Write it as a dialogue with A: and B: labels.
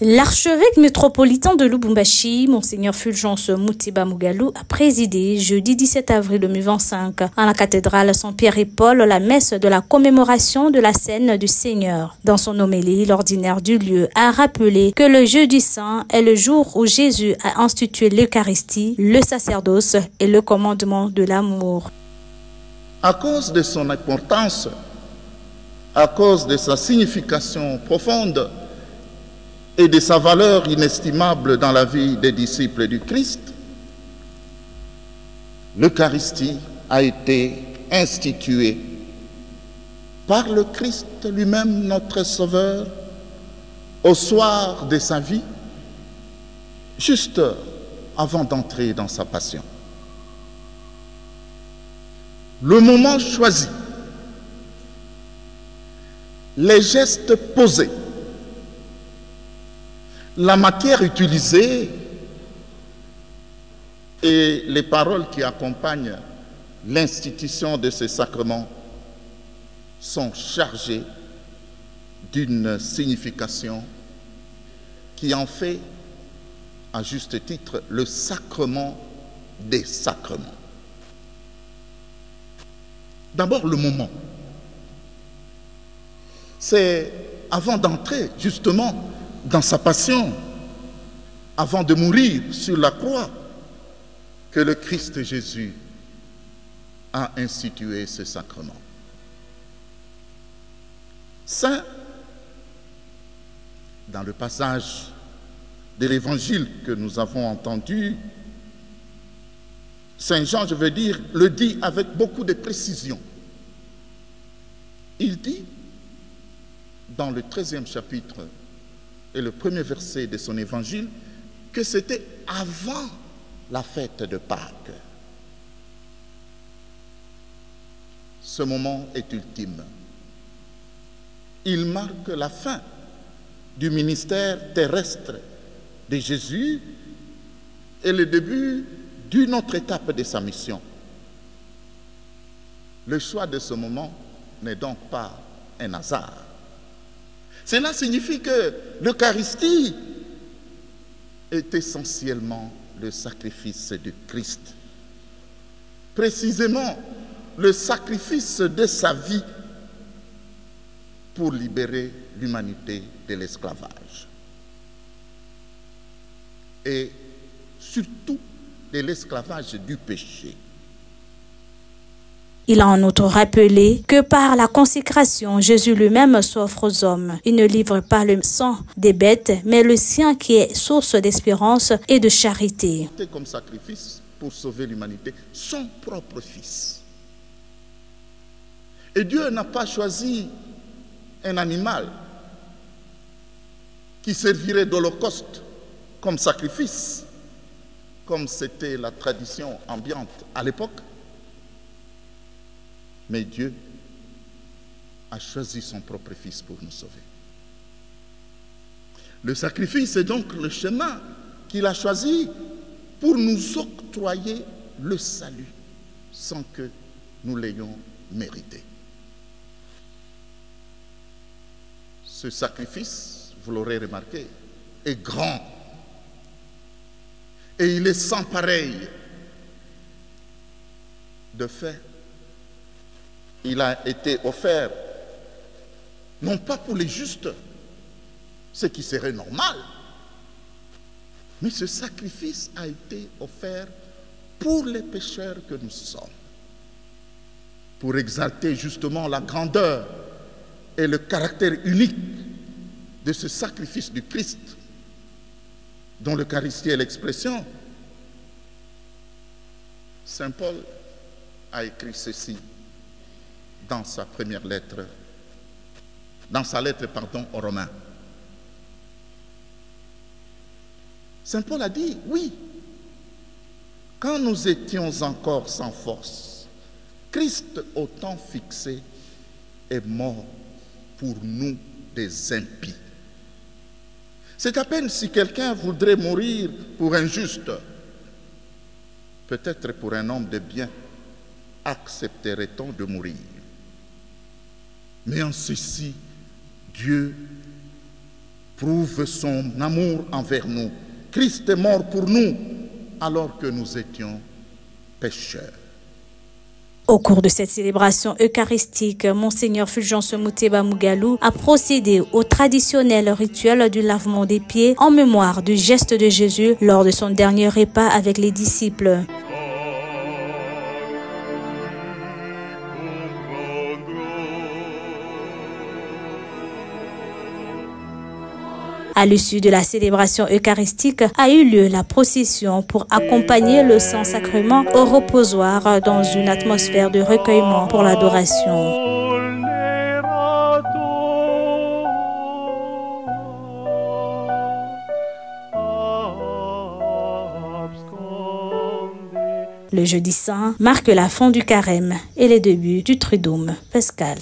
A: L'archevêque métropolitain de Lubumbashi, Monseigneur Fulgence Mutiba Mugalu, a présidé jeudi 17 avril 2025 à la cathédrale Saint-Pierre et Paul la messe de la commémoration de la scène du Seigneur. Dans son homélie, l'ordinaire du lieu a rappelé que le jeudi saint est le jour où Jésus a institué l'Eucharistie, le sacerdoce et le commandement de l'amour.
B: À cause de son importance, à cause de sa signification profonde, et de sa valeur inestimable dans la vie des disciples du Christ, l'Eucharistie a été instituée par le Christ lui-même, notre Sauveur, au soir de sa vie, juste avant d'entrer dans sa passion. Le moment choisi, les gestes posés, la matière utilisée et les paroles qui accompagnent l'institution de ces sacrements sont chargés d'une signification qui en fait, à juste titre, le sacrement des sacrements. D'abord, le moment. C'est avant d'entrer justement dans sa passion, avant de mourir sur la croix, que le Christ Jésus a institué ce sacrement. Saint, dans le passage de l'évangile que nous avons entendu, Saint Jean, je veux dire, le dit avec beaucoup de précision. Il dit, dans le 13e chapitre et le premier verset de son évangile, que c'était avant la fête de Pâques. Ce moment est ultime. Il marque la fin du ministère terrestre de Jésus et le début d'une autre étape de sa mission. Le choix de ce moment n'est donc pas un hasard. Cela signifie que l'Eucharistie est essentiellement le sacrifice du Christ. Précisément, le sacrifice de sa vie pour libérer l'humanité de l'esclavage. Et surtout de l'esclavage du péché.
A: Il a en outre rappelé que par la consécration, Jésus lui-même s'offre aux hommes. Il ne livre pas le sang des bêtes, mais le sien qui est source d'espérance et de charité.
B: Comme sacrifice pour sauver l'humanité, son propre fils. Et Dieu n'a pas choisi un animal qui servirait d'holocauste comme sacrifice, comme c'était la tradition ambiante à l'époque. Mais Dieu a choisi son propre Fils pour nous sauver. Le sacrifice est donc le chemin qu'il a choisi pour nous octroyer le salut sans que nous l'ayons mérité. Ce sacrifice, vous l'aurez remarqué, est grand et il est sans pareil. De fait, il a été offert, non pas pour les justes, ce qui serait normal, mais ce sacrifice a été offert pour les pécheurs que nous sommes, pour exalter justement la grandeur et le caractère unique de ce sacrifice du Christ, dont l'Eucharistie est l'expression. Saint Paul a écrit ceci dans sa première lettre, dans sa lettre, aux Romains. Saint Paul a dit, oui, quand nous étions encore sans force, Christ au temps fixé est mort pour nous des impies. C'est à peine si quelqu'un voudrait mourir pour un juste, peut-être pour un homme de bien, accepterait-on de mourir? Mais en ceci, Dieu, prouve son amour envers nous. Christ est mort pour nous alors que nous étions pécheurs.
A: Au cours de cette célébration eucharistique, Monseigneur Fulgence Mouteba Mugalou a procédé au traditionnel rituel du lavement des pieds en mémoire du geste de Jésus lors de son dernier repas avec les disciples. À l'issue de la célébration eucharistique a eu lieu la procession pour accompagner le Saint-Sacrement au reposoir dans une atmosphère de recueillement pour l'adoration. Le jeudi saint marque la fin du carême et les débuts du Triduum pascal.